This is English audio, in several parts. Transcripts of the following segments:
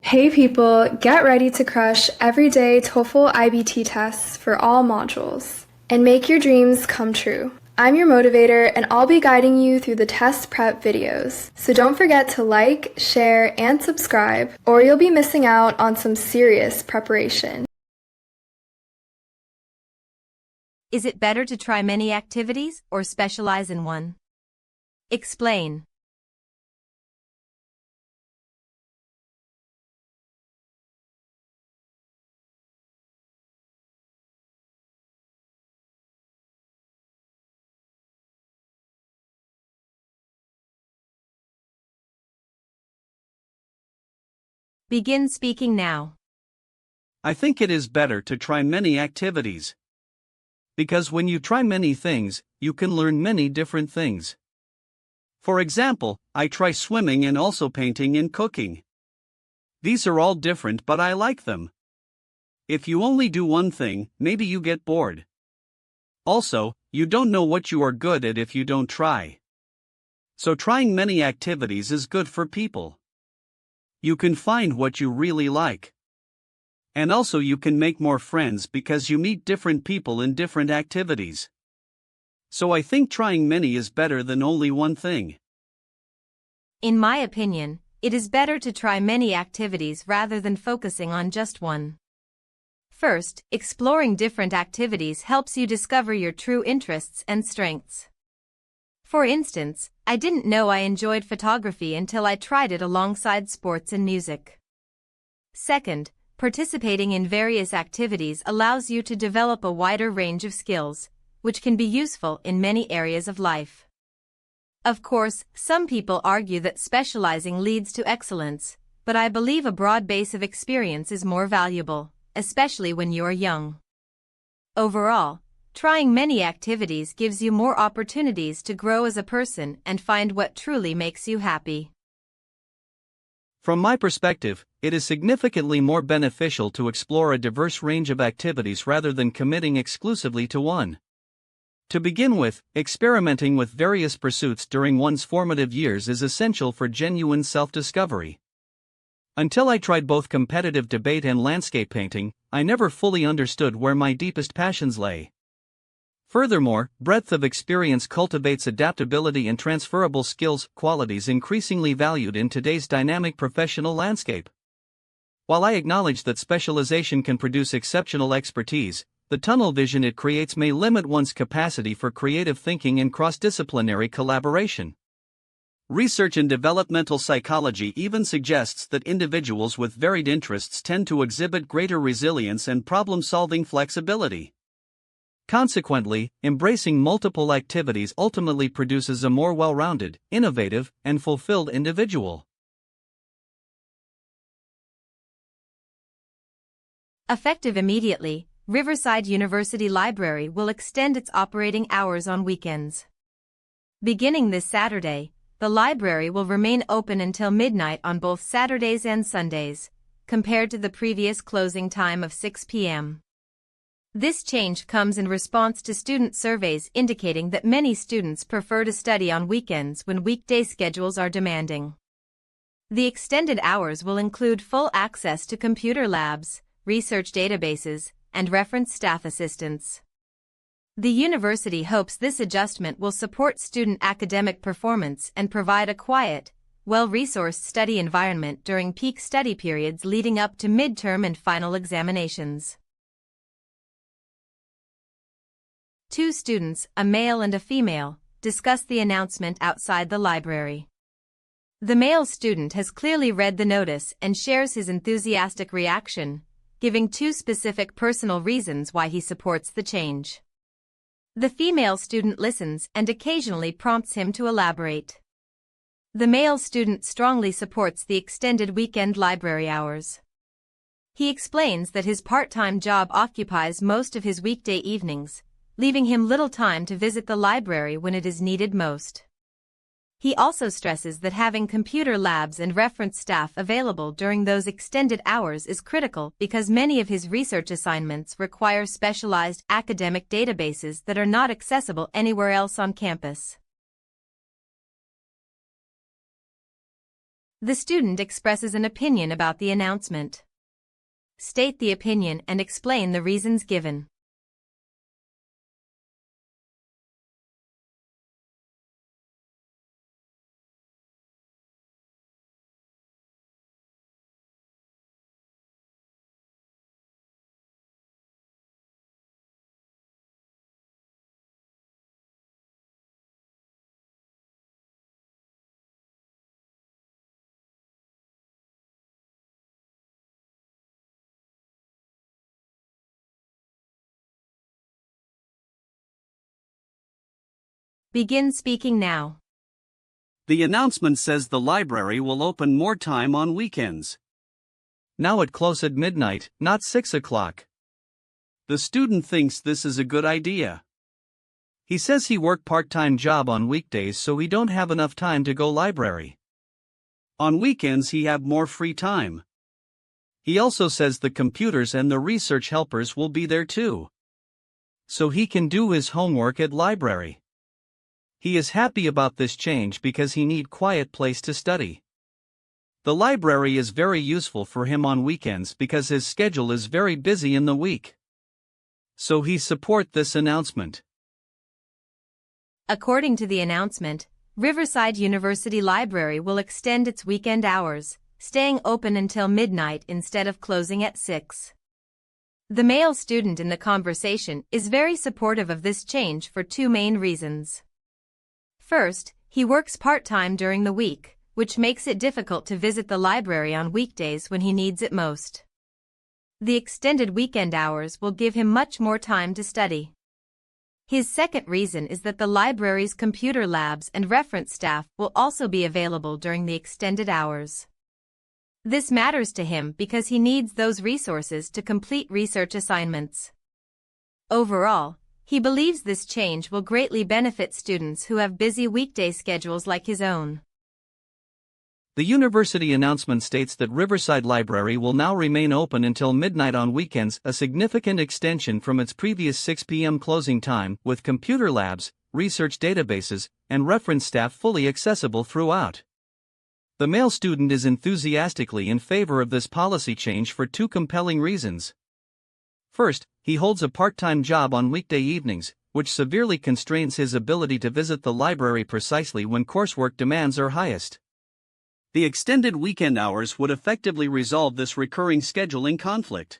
Hey people, get ready to crush everyday TOEFL iBT tests for all modules and make your dreams come true. I'm your motivator and I'll be guiding you through the test prep videos. So don't forget to like, share, and subscribe or you'll be missing out on some serious preparation. Is it better to try many activities or specialize in one? Explain. Begin speaking now. I think it is better to try many activities. Because when you try many things, you can learn many different things. For example, I try swimming and also painting and cooking. These are all different, but I like them. If you only do one thing, maybe you get bored. Also, you don't know what you are good at if you don't try. So trying many activities is good for people. You can find what you really like. And also you can make more friends because you meet different people in different activities. So I think trying many is better than only one thing. In my opinion, it is better to try many activities rather than focusing on just one. First, exploring different activities helps you discover your true interests and strengths. For instance, I didn't know I enjoyed photography until I tried it alongside sports and music. Second, participating in various activities allows you to develop a wider range of skills, which can be useful in many areas of life. Of course, some people argue that specializing leads to excellence, but I believe a broad base of experience is more valuable, especially when you are young. Overall, trying many activities gives you more opportunities to grow as a person and find what truly makes you happy. From my perspective, it is significantly more beneficial to explore a diverse range of activities rather than committing exclusively to one. To begin with, experimenting with various pursuits during one's formative years is essential for genuine self-discovery. Until I tried both competitive debate and landscape painting, I never fully understood where my deepest passions lay. Furthermore, breadth of experience cultivates adaptability and transferable skills, qualities increasingly valued in today's dynamic professional landscape. While I acknowledge that specialization can produce exceptional expertise, the tunnel vision it creates may limit one's capacity for creative thinking and cross-disciplinary collaboration. Research in developmental psychology even suggests that individuals with varied interests tend to exhibit greater resilience and problem-solving flexibility. Consequently, embracing multiple activities ultimately produces a more well-rounded, innovative, and fulfilled individual. Effective immediately, Riverside University Library will extend its operating hours on weekends. Beginning this Saturday, the library will remain open until midnight on both Saturdays and Sundays, compared to the previous closing time of 6 p.m. This change comes in response to student surveys indicating that many students prefer to study on weekends when weekday schedules are demanding. The extended hours will include full access to computer labs, research databases, and reference staff assistants. The university hopes this adjustment will support student academic performance and provide a quiet, well-resourced study environment during peak study periods leading up to midterm and final examinations. 2 students, a male and a female, discussed the announcement outside the library. The male student has clearly read the notice and shares his enthusiastic reaction, giving 2 specific personal reasons why he supports the change. The female student listens and occasionally prompts him to elaborate. The male student strongly supports the extended weekend library hours. He explains that his part-time job occupies most of his weekday evenings, leaving him little time to visit the library when it is needed most. He also stresses that having computer labs and reference staff available during those extended hours is critical because many of his research assignments require specialized academic databases that are not accessible anywhere else on campus. The student expresses an opinion about the announcement. State the opinion and explain the reasons given. Begin speaking now. The announcement says the library will open more time on weekends. Now it close at midnight, not 6 o'clock. The student thinks this is a good idea. He says he work part-time job on weekdays so he don't have enough time to go library. On weekends he have more free time. He also says the computers and the research helpers will be there too, so he can do his homework at library. He is happy about this change because he need quiet place to study. The library is very useful for him on weekends because his schedule is very busy in the week. So he support this announcement. According to the announcement, Riverside University Library will extend its weekend hours, staying open until midnight instead of closing at 6. The male student in the conversation is very supportive of this change for two main reasons. First, he works part-time during the week, which makes it difficult to visit the library on weekdays when he needs it most. The extended weekend hours will give him much more time to study. His second reason is that the library's computer labs and reference staff will also be available during the extended hours. This matters to him because he needs those resources to complete research assignments. Overall, he believes this change will greatly benefit students who have busy weekday schedules like his own. The university announcement states that Riverside Library will now remain open until midnight on weekends, a significant extension from its previous 6 p.m. closing time, with computer labs, research databases, and reference staff fully accessible throughout. The male student is enthusiastically in favor of this policy change for two compelling reasons. First, he holds a part-time job on weekday evenings, which severely constrains his ability to visit the library precisely when coursework demands are highest. The extended weekend hours would effectively resolve this recurring scheduling conflict.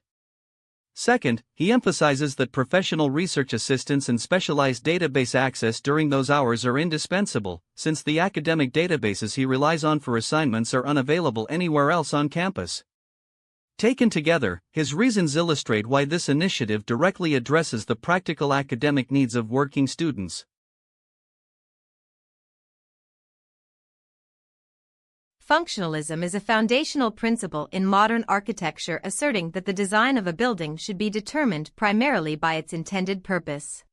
Second, he emphasizes that professional research assistance and specialized database access during those hours are indispensable, since the academic databases he relies on for assignments are unavailable anywhere else on campus. Taken together, his reasons illustrate why this initiative directly addresses the practical academic needs of working students. Functionalism is a foundational principle in modern architecture, asserting that the design of a building should be determined primarily by its intended purpose.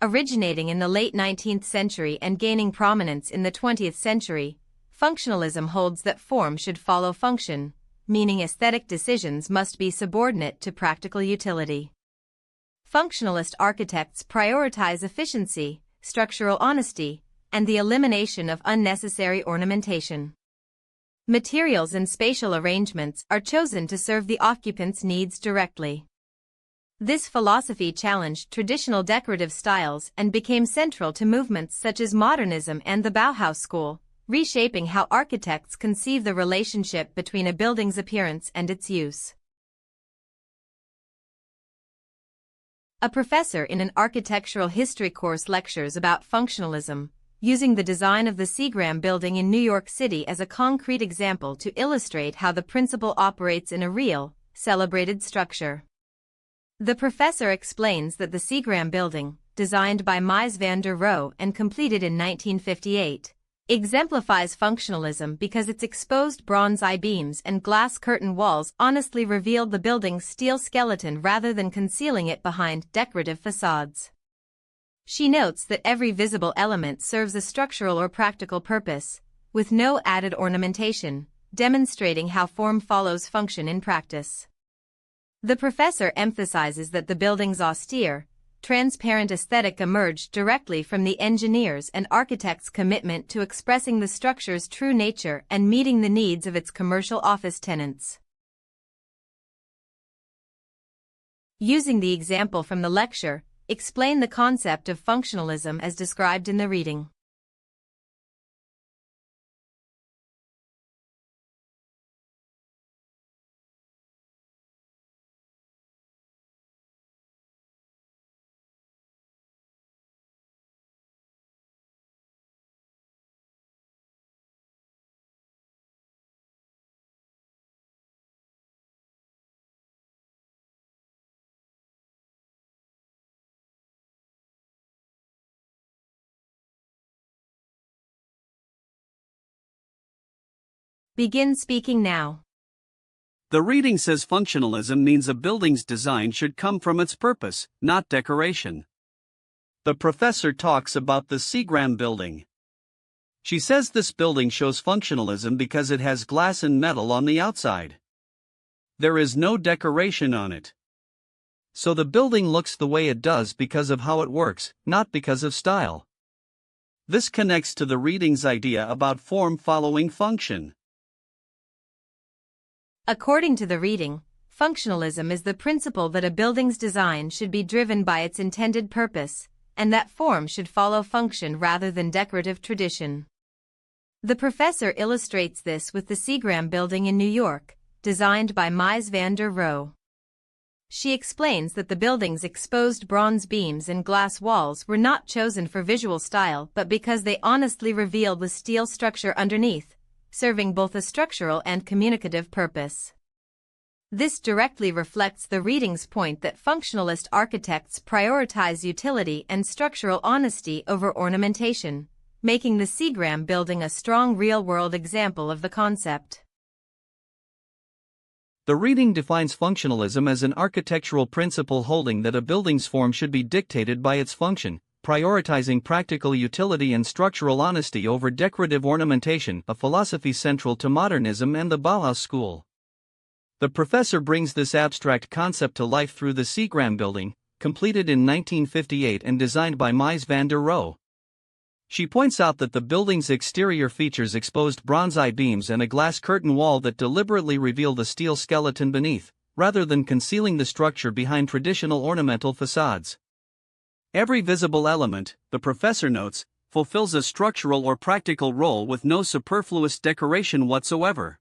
Originating in the late 19th century and gaining prominence in the 20th century, functionalism holds that form should follow function, meaning aesthetic decisions must be subordinate to practical utility. Functionalist architects prioritize efficiency, structural honesty, and the elimination of unnecessary ornamentation. Materials and spatial arrangements are chosen to serve the occupants' needs directly. This philosophy challenged traditional decorative styles and became central to movements such as modernism and the Bauhaus school, reshaping how architects conceive the relationship between a building's appearance and its use. A professor in an architectural history course lectures about functionalism, using the design of the Seagram building in New York City as a concrete example to illustrate how the principle operates in a real, celebrated structure. The professor explains that the Seagram building, designed by Mies van der Rohe and completed in 1958, exemplifies functionalism because its exposed bronze I-beams and glass curtain walls honestly revealed the building's steel skeleton rather than concealing it behind decorative facades. She notes that every visible element serves a structural or practical purpose, with no added ornamentation, demonstrating how form follows function in practice. The professor emphasizes that the building's austere, transparent aesthetic emerged directly from the engineers' and architects' commitment to expressing the structure's true nature and meeting the needs of its commercial office tenants. Using the example from the lecture, explain the concept of functionalism as described in the reading. Begin speaking now. The reading says functionalism means a building's design should come from its purpose, not decoration. The professor talks about the Seagram building. She says this building shows functionalism because it has glass and metal on the outside. There is no decoration on it. So the building looks the way it does because of how it works, not because of style. This connects to the reading's idea about form following function. According to the reading, functionalism is the principle that a building's design should be driven by its intended purpose, and that form should follow function rather than decorative tradition. The professor illustrates this with the Seagram building in New York, designed by Mies van der Rohe. She explains that the building's exposed bronze beams and glass walls were not chosen for visual style but because they honestly revealed the steel structure underneath, serving both a structural and communicative purpose. This directly reflects the reading's point that functionalist architects prioritize utility and structural honesty over ornamentation, making the Seagram building a strong real-world example of the concept. The reading defines functionalism as an architectural principle holding that a building's form should be dictated by its function, prioritizing practical utility and structural honesty over decorative ornamentation, a philosophy central to modernism and the Bauhaus school. The professor brings this abstract concept to life through the Seagram building, completed in 1958 and designed by Mies van der Rohe. She points out that the building's exterior features exposed bronze I-beams and a glass curtain wall that deliberately reveal the steel skeleton beneath, rather than concealing the structure behind traditional ornamental facades. Every visible element, the professor notes, fulfills a structural or practical role with no superfluous decoration whatsoever.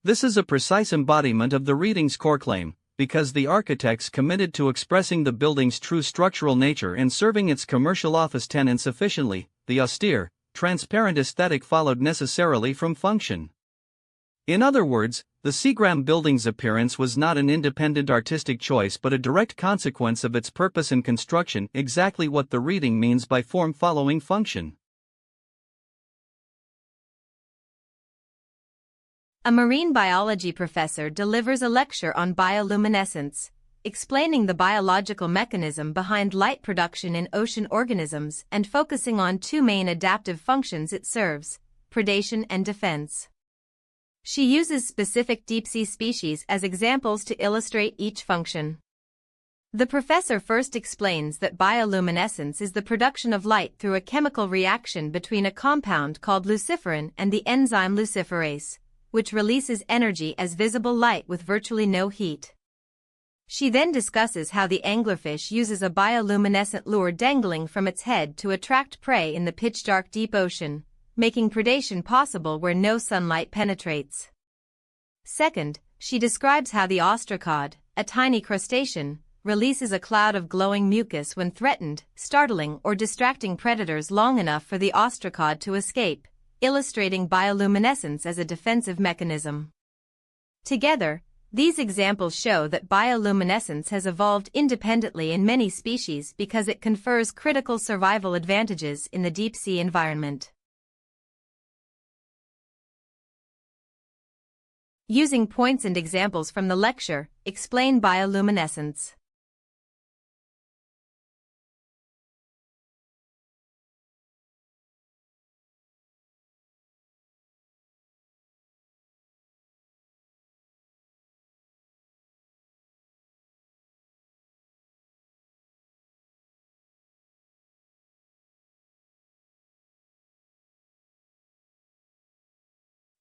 This is a precise embodiment of the reading's core claim, because the architects committed to expressing the building's true structural nature and serving its commercial office tenants efficiently, the austere, transparent aesthetic followed necessarily from function. In other words, the Seagram building's appearance was not an independent artistic choice but a direct consequence of its purpose and construction, exactly what the reading means by form following function. A marine biology professor delivers a lecture on bioluminescence, explaining the biological mechanism behind light production in ocean organisms and focusing on two main adaptive functions it serves: predation and defense. She uses specific deep-sea species as examples to illustrate each function. The professor first explains that bioluminescence is the production of light through a chemical reaction between a compound called luciferin and the enzyme luciferase, which releases energy as visible light with virtually no heat. She then discusses how the anglerfish uses a bioluminescent lure dangling from its head to attract prey in the pitch-dark deep ocean, making predation possible where no sunlight penetrates. Second, she describes how the ostracod, a tiny crustacean, releases a cloud of glowing mucus when threatened, startling or distracting predators long enough for the ostracod to escape, illustrating bioluminescence as a defensive mechanism. Together, these examples show that bioluminescence has evolved independently in many species because it confers critical survival advantages in the deep-sea environment. Using points and examples from the lecture, explain bioluminescence.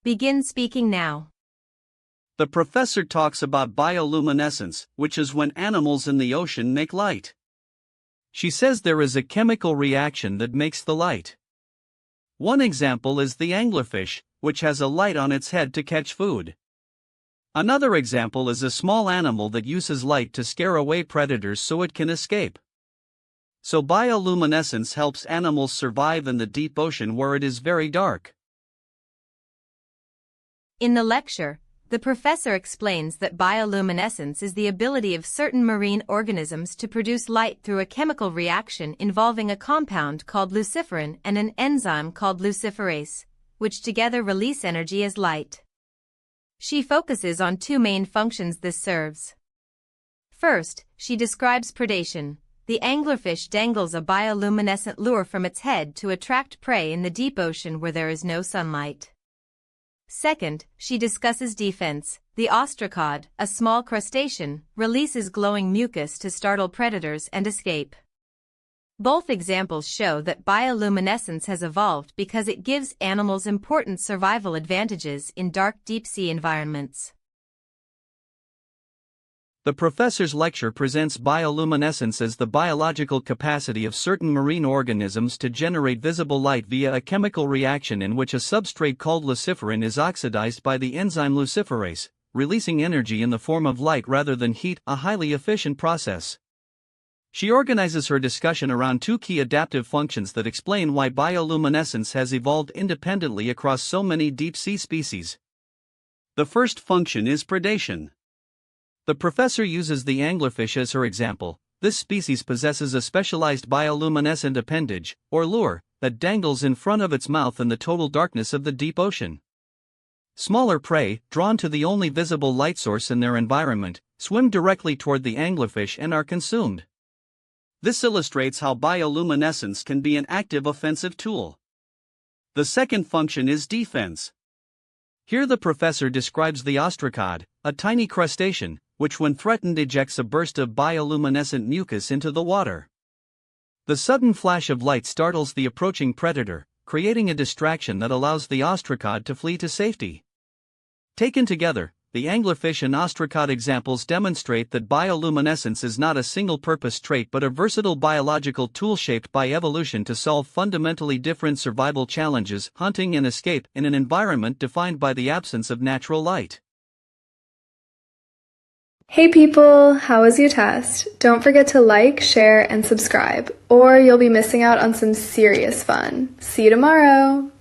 Begin speaking now. The professor talks about bioluminescence, which is when animals in the ocean make light. She says there is a chemical reaction that makes the light. One example is the anglerfish, which has a light on its head to catch food. Another example is a small animal that uses light to scare away predators so it can escape. So bioluminescence helps animals survive in the deep ocean where it is very dark. In the lecture, the professor explains that bioluminescence is the ability of certain marine organisms to produce light through a chemical reaction involving a compound called luciferin and an enzyme called luciferase, which together release energy as light. She focuses on two main functions this serves. First, she describes predation. The anglerfish dangles a bioluminescent lure from its head to attract prey in the deep ocean where there is no sunlight. Second, she discusses defense. The ostracod, a small crustacean, releases glowing mucus to startle predators and escape. Both examples show that bioluminescence has evolved because it gives animals important survival advantages in dark deep-sea environments. The professor's lecture presents bioluminescence as the biological capacity of certain marine organisms to generate visible light via a chemical reaction in which a substrate called luciferin is oxidized by the enzyme luciferase, releasing energy in the form of light rather than heat, a highly efficient process. She organizes her discussion around two key adaptive functions that explain why bioluminescence has evolved independently across so many deep-sea species. The first function is predation. The professor uses the anglerfish as her example. This species possesses a specialized bioluminescent appendage, or lure, that dangles in front of its mouth in the total darkness of the deep ocean. Smaller prey, drawn to the only visible light source in their environment, swim directly toward the anglerfish and are consumed. This illustrates how bioluminescence can be an active offensive tool. The second function is defense. Here the professor describes the ostracod, a tiny crustacean, which when threatened ejects a burst of bioluminescent mucus into the water. The sudden flash of light startles the approaching predator, creating a distraction that allows the ostracod to flee to safety. Taken together, the anglerfish and ostracod examples demonstrate that bioluminescence is not a single-purpose trait but a versatile biological tool shaped by evolution to solve fundamentally different survival challenges, hunting and escape, in an environment defined by the absence of natural light. Hey people, how was your test? Don't forget to like, share, and subscribe, or you'll be missing out on some serious fun. See you tomorrow!